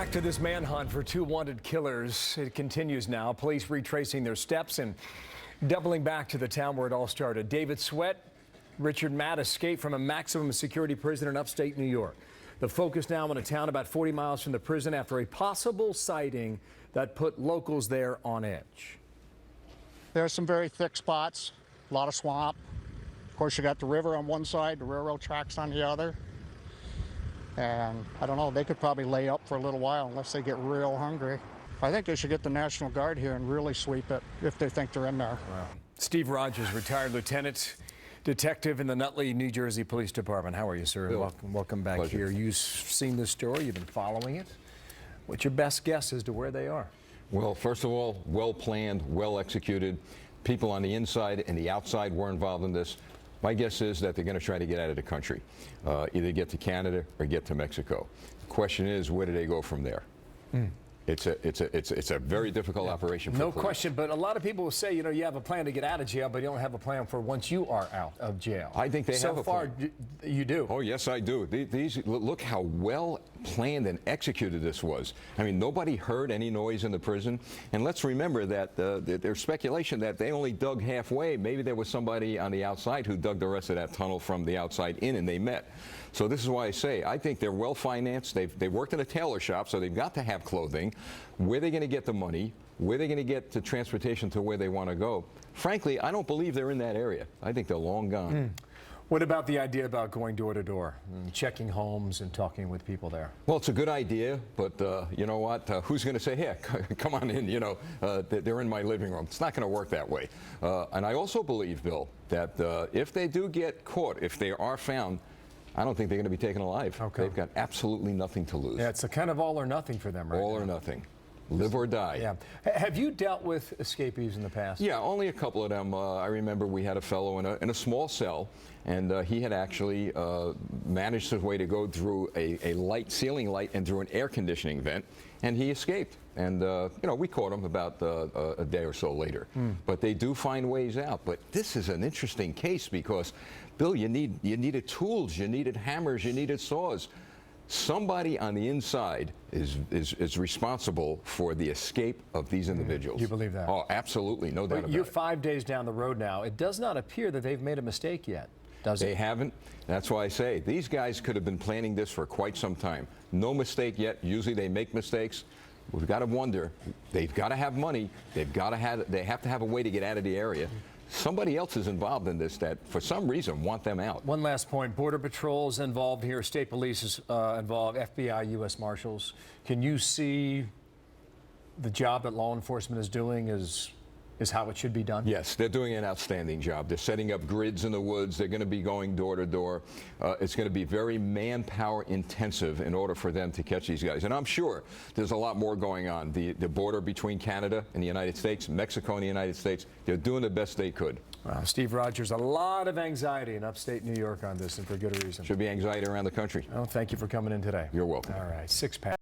Back to this manhunt for two wanted killers. It continues now. Police retracing their steps and doubling back to the town where it all started. David Sweat, Richard Matt escaped from a maximum security prison in upstate New York. The focus now on a town about 40 miles from the prison after a possible sighting that put locals there on edge. There are some very thick spots, a lot of swamp. Of course, you got the river on one side, the railroad tracks on the other. And I don't know, they could probably lay up for a little while unless they get real hungry. I think they should get the National Guard here and really sweep it if they think they're in there. Wow. Steve Rogers, retired lieutenant detective in the Nutley, New Jersey Police Department. How are you, sir? Bill. Welcome back Pleasure. here. You've seen this story, you've been following it. What's your best guess as to where they are? Well, first of all, well planned, well executed. People on the inside and the outside were involved in this. My guess is that they're going to try to get out of the country, either get to Canada or get to Mexico. The question is, where do they go from there? It's a very difficult operation for No police. question, but a lot of people will say, you know, you have a plan to get out of jail, but you don't have a plan for once you are out of jail. I think they have a plan. So far, you do. Oh, yes, I do. Look how well planned and executed this was. I mean, nobody heard any noise in the prison. And let's remember that there's speculation that they only dug halfway. Maybe there was somebody on the outside who dug the rest of that tunnel from the outside in, and they met. So this is why I say I think they're well financed. They worked in a tailor shop, so they've got to have clothing. Where are they going to get the money? Where are they going to get the transportation to where they want to go? Frankly, I don't believe they're in that area. I think they're long gone. What about the idea about going door to door, and checking homes and talking with people there? Well, it's a good idea, but you know what? Who's going to say, here, come on in, you know, they're in my living room. It's not going to work that way. And I also believe, Bill, that if they do get caught, if they are found, I don't think they're going to be taken alive. Okay. They've got absolutely nothing to lose. Yeah, it's a kind of all or nothing for them right All now. or nothing. Live or die. Yeah. Have you dealt with escapees in the past? Yeah, only a couple of them. I remember we had a fellow in a small cell, and he had actually managed his way to go through a light, ceiling light, and through an air conditioning vent, and he escaped. And you know, we caught him about a day or so later. But they do find ways out. But this is an interesting case because, Bill, you needed tools, you needed hammers, you needed saws. Somebody on the inside is responsible for the escape of these individuals. You believe that? Oh, absolutely, no doubt about it. You're 5 days down the road now. It does not appear that they've made a mistake yet, does it? They haven't. That's why I say these guys could have been planning this for quite some time. No mistake yet. Usually they make mistakes. We've got to wonder. They've got to have money. They have to have a way to get out of the area. Somebody else is involved in this that, for some reason, want them out. One last point. Border Patrol is involved here. State Police is involved. FBI, U.S. Marshals. Can you see the job that law enforcement is doing is how it should be done? Yes, they're doing an outstanding job. They're setting up grids in the woods. They're going to be going door to door. It's going to be very manpower intensive in order for them to catch these guys. And I'm sure there's a lot more going on. The border between Canada and the United States, Mexico and the United States, they're doing the best they could. Wow, Steve Rogers, a lot of anxiety in upstate New York on this, and for good reason. Should be anxiety around the country. Well, thank you for coming in today. You're welcome. All right, 6 pack.